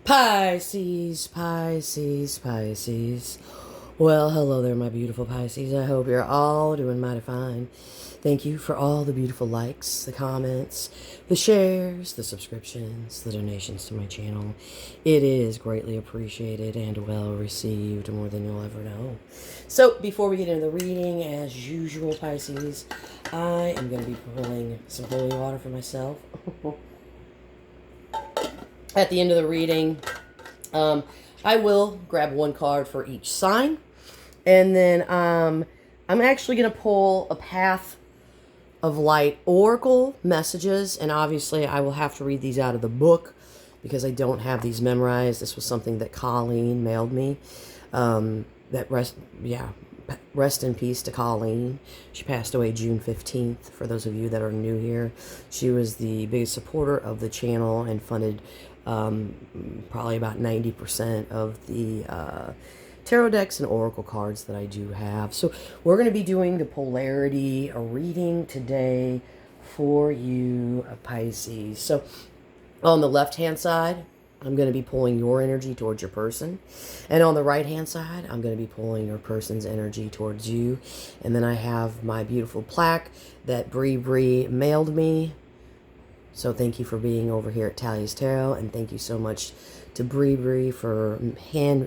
Pisces, Pisces, Pisces. Well, hello there, my beautiful Pisces. I hope you're all doing mighty fine. Thank you for all the beautiful likes, the comments, the shares, the subscriptions, the donations to my channel. It is greatly appreciated and well received, more than you'll ever know. So, before we get into the reading, as usual, Pisces, I am going to be pulling some holy water for myself. At the end of the reading, I will grab one card for each sign. And then I'm actually going to pull a Path of Light Oracle messages. And obviously, I will have to read these out of the book because I don't have these memorized. This was something that Colleen mailed me. Rest in peace to Colleen. She passed away June 15th, for those of you that are new here. She was the biggest supporter of the channel and funded probably about 90% of the tarot decks and oracle cards that I do have. So we're going to be doing the polarity reading today for you, Pisces. So on the left-hand side, I'm going to be pulling your energy towards your person. And on the right-hand side, I'm going to be pulling your person's energy towards you. And then I have my beautiful plaque that Bree mailed me. So thank you for being over here at Talia'sTarot. And thank you so much to Bree for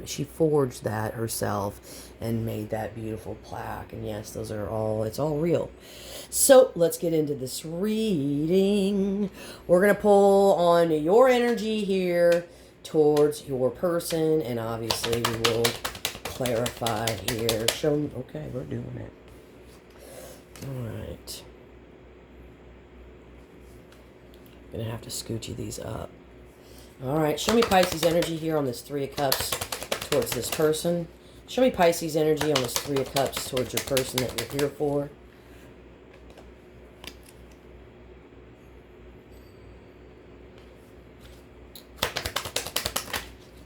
she forged that herself and made that beautiful plaque. And yes, those are all, it's all real. So let's get into this reading. We're going to pull on your energy here towards your person. And obviously we will clarify here. Show me, okay, we're doing it. All right. I'm going to have to scoochie these up. All right, show me Pisces energy here on this Three of Cups towards this person. Show me Pisces energy on this Three of Cups towards your person that you're here for.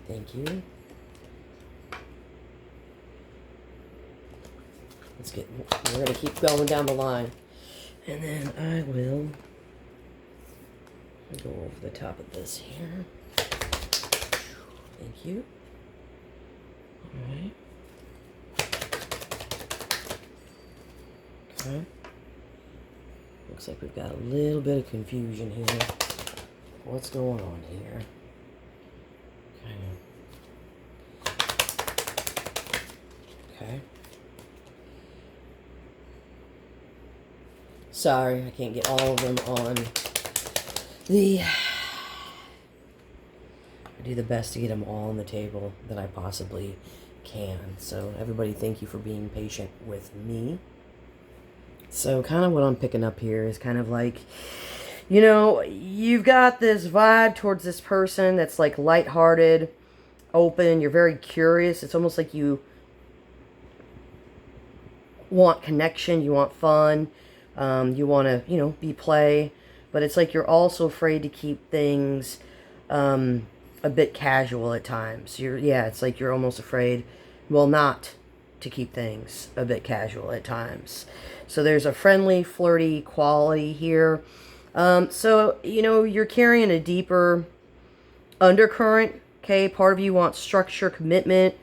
Thank you. We're going to keep going down the line. And then I will go over the top of this here. Thank you. All right. Okay. Looks like we've got a little bit of confusion here. What's going on here? Okay. Sorry, I can't get all of them on I do the best to get them all on the table that I possibly can. So everybody, thank you for being patient with me. So kind of what I'm picking up here is kind of like, you know, you've got this vibe towards this person that's like lighthearted, open, you're very curious. It's almost like you want connection, you want fun, you want to, you know, be play. But it's like you're also afraid to keep things a bit casual at times. It's like you're almost afraid, well, not to keep things a bit casual at times. So there's a friendly, flirty quality here. So, you know, you're carrying a deeper undercurrent, okay? Part of you wants structure, commitment,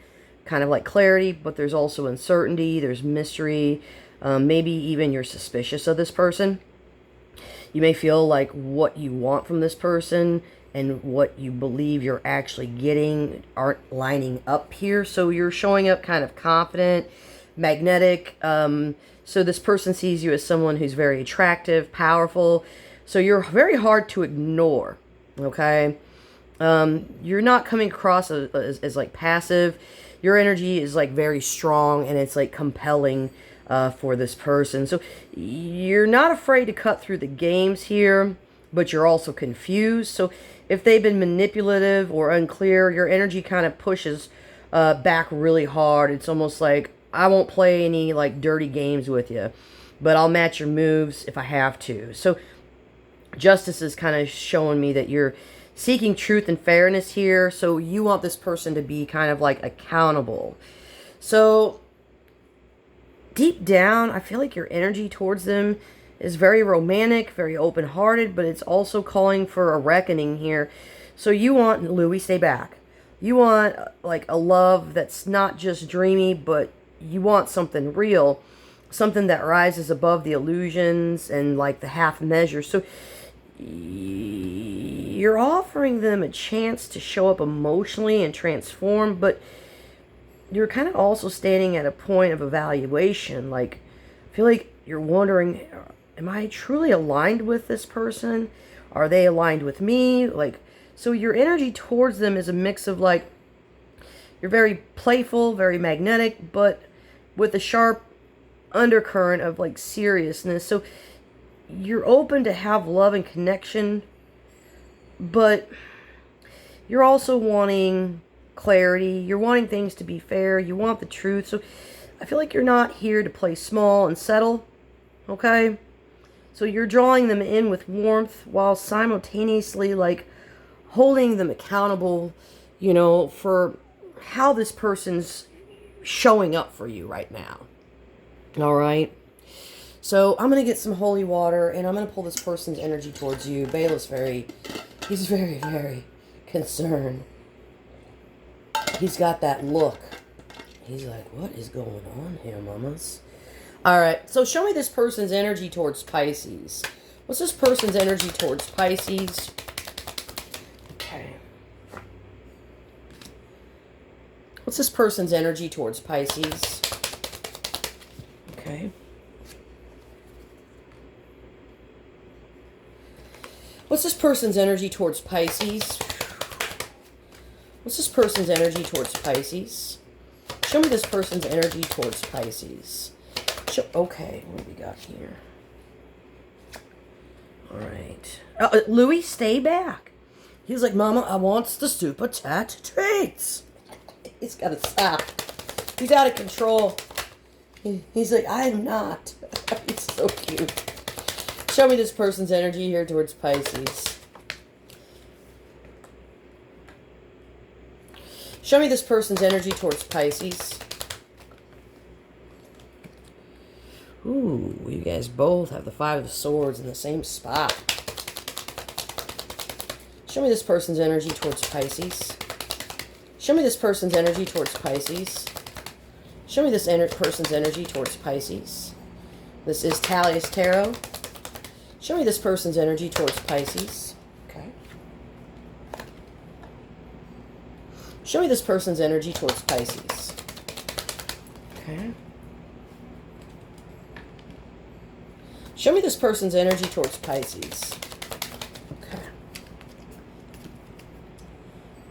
kind of like clarity, but there's also uncertainty, there's mystery. Maybe even you're suspicious of this person. You may feel like what you want from this person and what you believe you're actually getting aren't lining up here. So you're showing up kind of confident, magnetic. So this person sees you as someone who's very attractive, powerful. So you're very hard to ignore, okay? You're not coming across as like passive. Your energy is like very strong and it's like compelling for this person. So you're not afraid to cut through the games here, but you're also confused. So if they've been manipulative or unclear, your energy kind of pushes back really hard. It's almost like, I won't play any like dirty games with you, but I'll match your moves if I have to. So Justice is kind of showing me that you're seeking truth and fairness here. So you want this person to be kind of like accountable. So deep down, I feel like your energy towards them is very romantic, very open-hearted, but it's also calling for a reckoning here. So you want Louis, stay back. You want like a love that's not just dreamy, but you want something real, something that rises above the illusions and like the half measure. So you're offering them a chance to show up emotionally and transform, but you're kind of also standing at a point of evaluation. Like, I feel like you're wondering, am I truly aligned with this person? Are they aligned with me? Like, so your energy towards them is a mix of like, you're very playful, very magnetic, but with a sharp undercurrent of like seriousness. So you're open to have love and connection, but you're also wanting clarity. You're wanting things to be fair. You want the truth. So I feel like you're not here to play small and settle. Okay? So you're drawing them in with warmth while simultaneously like holding them accountable, you know, for how this person's showing up for you right now. All right? So I'm going to get some holy water and I'm going to pull this person's energy towards you. Bail's he's very, very concerned. He's got that look. He's like, what is going on here, mamas? All right, so show me this person's energy towards Pisces. What's this person's energy towards Pisces? Okay. What's this person's energy towards Pisces? Okay. What's this person's energy towards Pisces? What's this person's energy towards Pisces? Show me this person's energy towards Pisces. Okay, what do we got here? All right. Louis, stay back. He's like, Mama, I wants the super tat treats. He's got to stop. He's out of control. He's like, I am not. He's so cute. Show me this person's energy here towards Pisces. Show me this person's energy towards Pisces. Ooh, you guys both have the Five of Swords in the same spot. Show me this person's energy towards Pisces. Show me this person's energy towards Pisces. Show me this person's energy towards Pisces. This is Talia'sTarot. Show me this person's energy towards Pisces. Okay. Show me this person's energy towards Pisces. Okay. Show me this person's energy towards Pisces. Okay.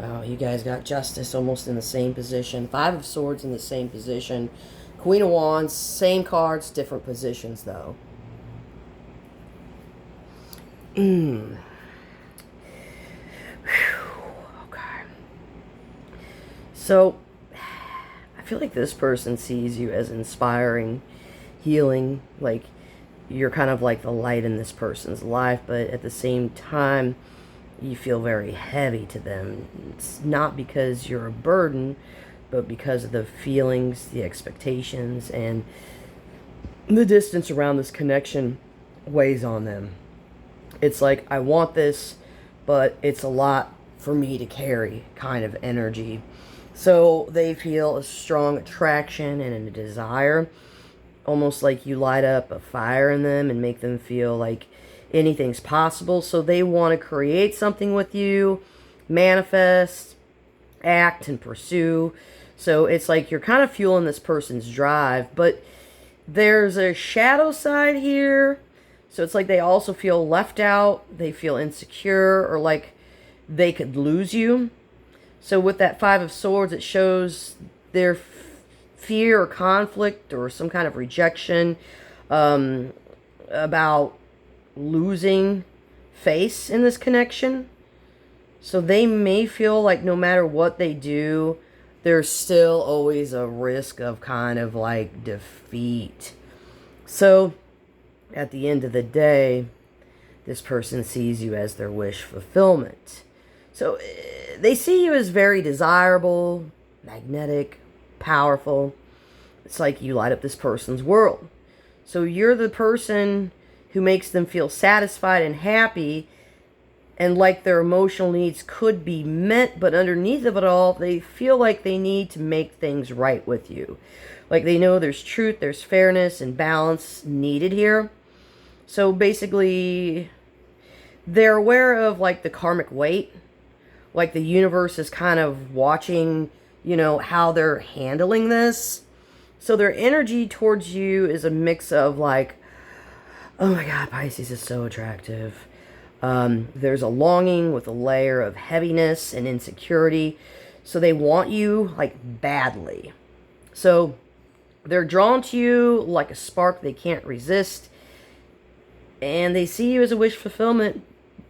Wow, you guys got Justice almost in the same position. Five of Swords in the same position. Queen of Wands, same cards, different positions though. Okay. So, I feel like this person sees you as inspiring, healing, like you're kind of like the light in this person's life, but at the same time, you feel very heavy to them. It's not because you're a burden, but because of the feelings, the expectations, and the distance around this connection weighs on them. It's like, I want this, but it's a lot for me to carry kind of energy. So they feel a strong attraction and a desire, almost like you light up a fire in them and make them feel like anything's possible. So they want to create something with you, manifest, act, and pursue. So it's like you're kind of fueling this person's drive, but there's a shadow side here. So it's like they also feel left out, they feel insecure, or like they could lose you. So with that Five of Swords, it shows their fear or conflict or some kind of rejection about losing face in this connection. So they may feel like no matter what they do, there's still always a risk of kind of like defeat. So at the end of the day, this person sees you as their wish fulfillment. So they see you as very desirable, magnetic, powerful. It's like you light up this person's world. So you're the person who makes them feel satisfied and happy, and like their emotional needs could be met, but underneath of it all, they feel like they need to make things right with you. Like they know there's truth, there's fairness and balance needed here. So basically, they're aware of like the karmic weight. Like the universe is kind of watching, you know, how they're handling this. So their energy towards you is a mix of like, oh my God, Pisces is so attractive. There's a longing with a layer of heaviness and insecurity. So they want you like badly. So they're drawn to you like a spark they can't resist. And they see you as a wish fulfillment,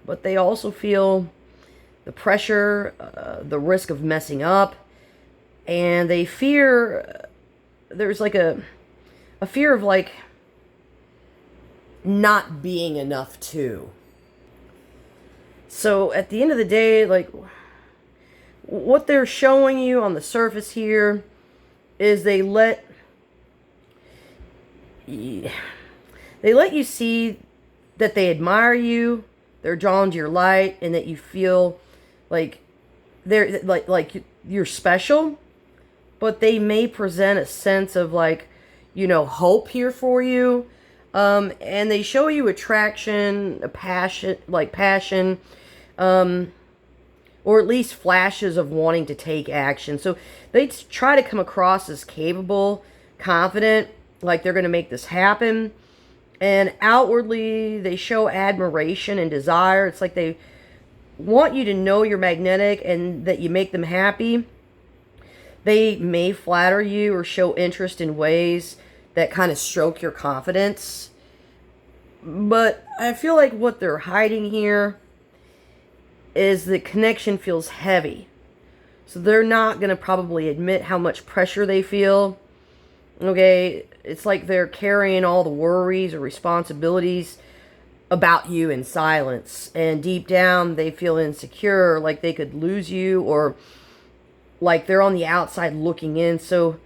but they also feel the pressure, the risk of messing up, and they fear, there's like a fear of like not being enough too. So at the end of the day, like what they're showing you on the surface here is they let you see that they admire you, they're drawn to your light, and that you feel like they're like you're special, but they may present a sense of like, you know, hope here for you. And they show you attraction, a passion, or at least flashes of wanting to take action. So they try to come across as capable, confident, like they're going to make this happen. And outwardly, they show admiration and desire. It's like they want you to know you're magnetic and that you make them happy. They may flatter you or show interest in ways that kind of stroke your confidence. But I feel like what they're hiding here is the connection feels heavy. So they're not going to probably admit how much pressure they feel. Okay, it's like they're carrying all the worries or responsibilities about you in silence. And deep down, they feel insecure, like they could lose you, or like they're on the outside looking in. So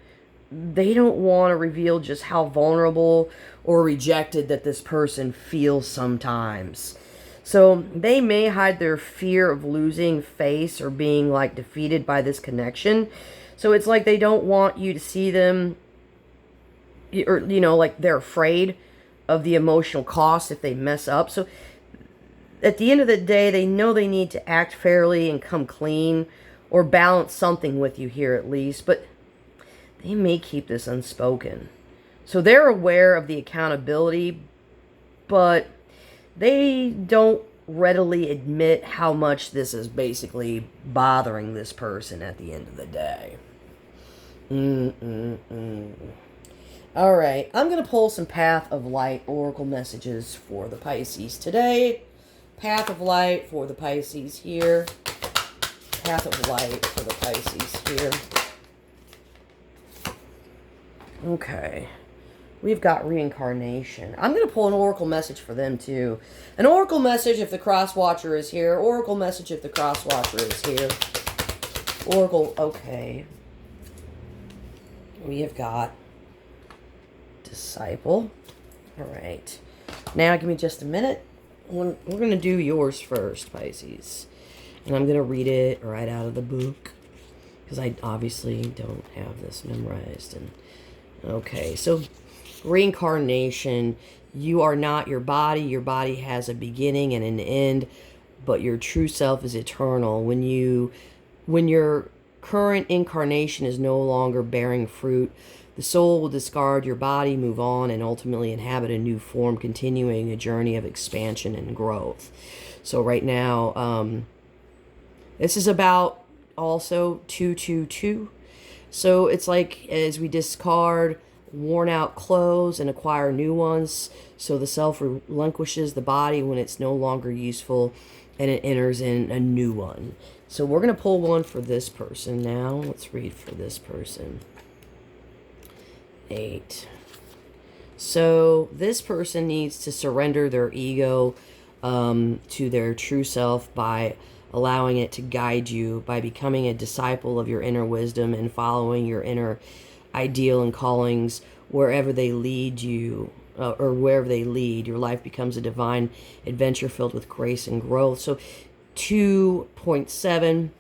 they don't want to reveal just how vulnerable or rejected that this person feels sometimes. So they may hide their fear of losing face or being like defeated by this connection. So it's like they don't want you to see them, or, you know, like they're afraid of the emotional cost if they mess up. So at the end of the day, they know they need to act fairly and come clean or balance something with you here at least, but they may keep this unspoken. So they're aware of the accountability, but they don't readily admit how much this is basically bothering this person at the end of the day. All right, I'm going to pull some Path of Light Oracle messages for the Pisces today. Path of Light for the Pisces here. Path of Light for the Pisces here. Okay. We've got Reincarnation. I'm going to pull an Oracle message for them, too. An Oracle message if the Cross Watcher is here. Oracle message if the Cross Watcher is here. Oracle, okay. We have got Disciple. All right. Now, give me just a minute. We're going to do yours first, Pisces. And I'm going to read it right out of the book, because I obviously don't have this memorized. And okay, so Reincarnation. You are not your body. Your body has a beginning and an end, but your true self is eternal. When your current incarnation is no longer bearing fruit, the soul will discard your body, move on, and ultimately inhabit a new form, continuing a journey of expansion and growth. So right now, this is about also 222. So it's like as we discard worn out clothes and acquire new ones, so the self relinquishes the body when it's no longer useful and it enters in a new one. So we're going to pull one for this person now. Let's read for this person. 8. So this person needs to surrender their ego to their true self by allowing it to guide you, by becoming a disciple of your inner wisdom and following your inner ideal and callings wherever they lead you, or wherever they lead. Your life becomes a divine adventure filled with grace and growth. So 2.7.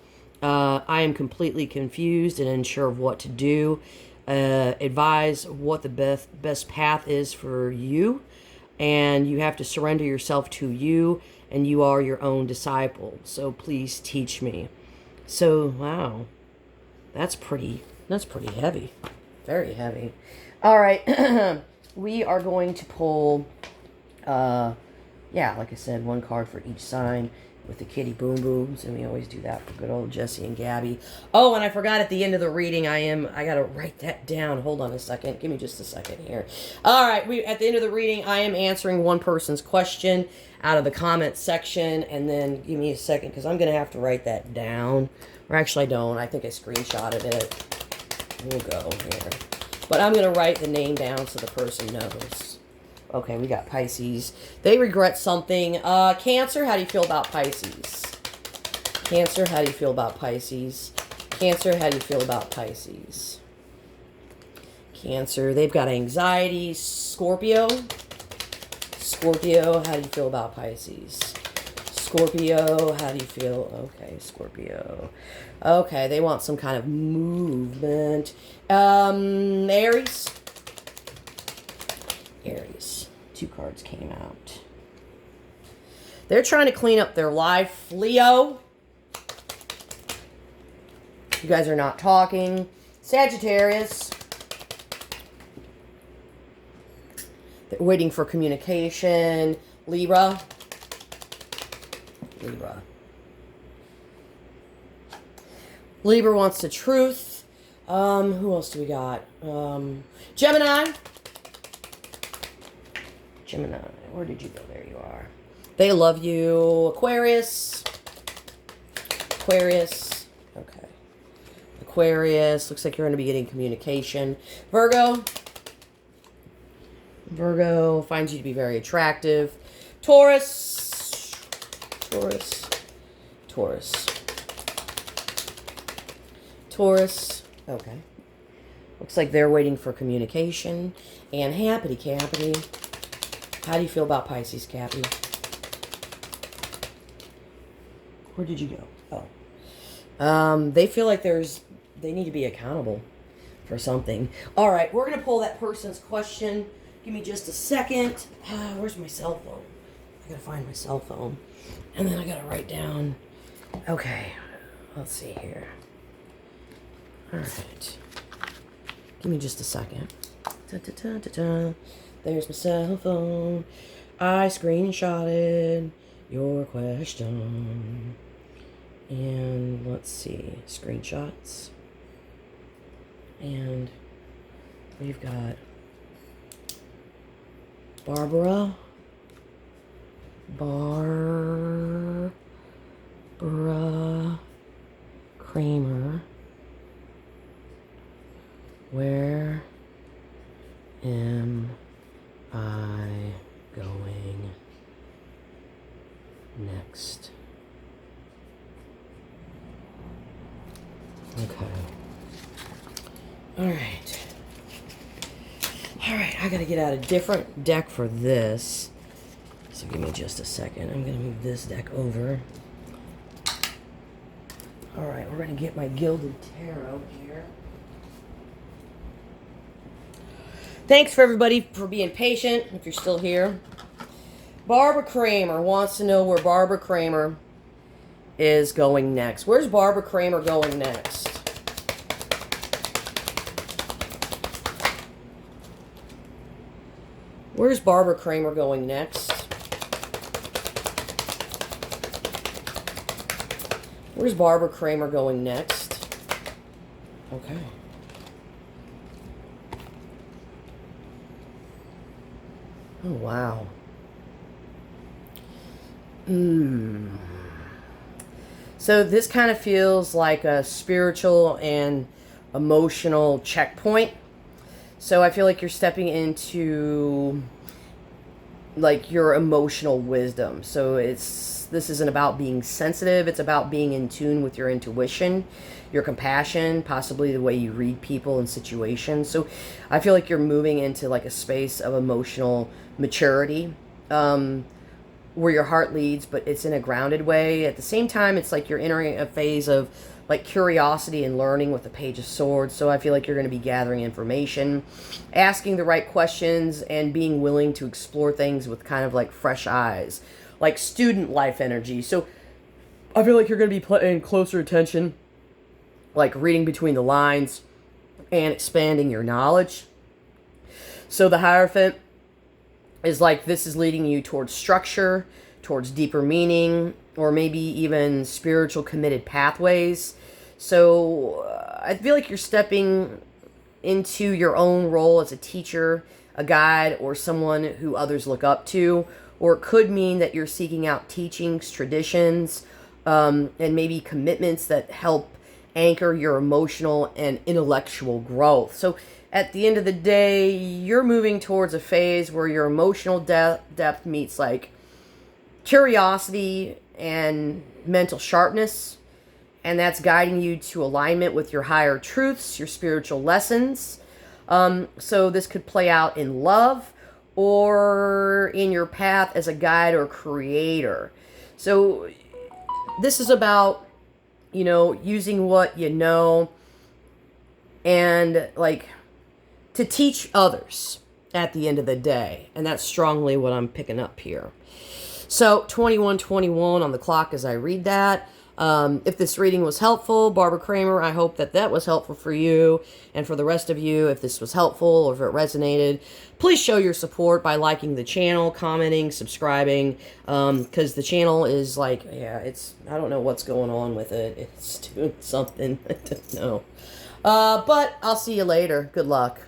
I am completely confused and unsure of what to do. Advise what the best path is for you. And you have to surrender yourself to you, and you are your own disciple. So please teach me. So, wow. That's pretty heavy. Very heavy. All right. We are going to pull, yeah, like I said, one card for each sign with the kitty boom booms, and we always do that for good old Jesse and Gabby. Oh, and I forgot at the end of the reading, I got to write that down. Hold on a second. Give me just a second here. All right, at the end of the reading, I am answering one person's question out of the comment section, and then give me a second, because I'm going to have to write that down. Or actually, I don't. I think I screenshotted it. We'll go here. But I'm going to write the name down so the person knows. Okay, we got Pisces. They regret something. Cancer, how do you feel about Pisces? Cancer, how do you feel about Pisces? Cancer, how do you feel about Pisces? Cancer, they've got anxiety. Scorpio. Scorpio, how do you feel about Pisces? Scorpio, how do you feel? Okay, Scorpio. Okay, they want some kind of movement. Aries. Aries. 2 cards came out. They're trying to clean up their life. Leo. You guys are not talking. Sagittarius. They're waiting for communication. Libra. Libra. Libra wants the truth. Who else do we got? Gemini. Gemini. Where did you go? There you are. They love you. Aquarius. Aquarius. Okay. Aquarius. Looks like you're going to be getting communication. Virgo. Virgo finds you to be very attractive. Taurus. Taurus. Taurus. Taurus. Okay. Looks like they're waiting for communication. And happity cappity. How do you feel about Pisces, Cappy? Where did you go? Oh. They feel like they need to be accountable for something. All right, we're going to pull that person's question. Give me just a second. Where's my cell phone? I got to find my cell phone. And then I got to write down. Okay, let's see here. All right. Give me just a second. There's my cell phone. I screenshotted your question. And let's see. Screenshots. And we've got Barbara Kramer. Where am I going next? Okay. All right. All right, I gotta get out a different deck for this. So give me just a second. I'm gonna move this deck over. All right, we're gonna get my Gilded Tarot here. Thanks for everybody for being patient, if you're still here. Barbara Kramer wants to know where Barbara Kramer is going next. Where's Barbara Kramer going next? Where's Barbara Kramer going next? Where's Barbara Kramer going next? Okay. Oh, wow. So this kind of feels like a spiritual and emotional checkpoint. So I feel like you're stepping into like your emotional wisdom. So this isn't about being sensitive. It's about being in tune with your intuition, your compassion, possibly the way you read people and situations. So I feel like you're moving into like a space of emotional maturity. where your heart leads, but it's in a grounded way. At the same time, it's like you're entering a phase of like curiosity and learning with the Page of Swords. So I feel like you're going to be gathering information, asking the right questions, and being willing to explore things with kind of like fresh eyes, like student life energy. So I feel like you're going to be paying closer attention, like reading between the lines and expanding your knowledge. So the Hierophant is like, this is leading you towards structure, towards deeper meaning, or maybe even spiritual committed pathways. So I feel like you're stepping into your own role as a teacher, a guide, or someone who others look up to. Or it could mean that you're seeking out teachings, traditions, and maybe commitments that help anchor your emotional and intellectual growth. So at the end of the day, you're moving towards a phase where your emotional depth meets like curiosity and mental sharpness, and that's guiding you to alignment with your higher truths, your spiritual lessons. So this could play out in love or in your path as a guide or creator. So this is about, you know, using what you know and like to teach others at the end of the day. And that's strongly what I'm picking up here. So 21:21 on the clock as I read that. If this reading was helpful, Barbara Kramer, I hope that that was helpful for you. And for the rest of you, if this was helpful or if it resonated, please show your support by liking the channel, commenting, subscribing, because the channel is like, yeah, it's, I don't know what's going on with it. It's doing something. I don't know. But I'll see you later. Good luck.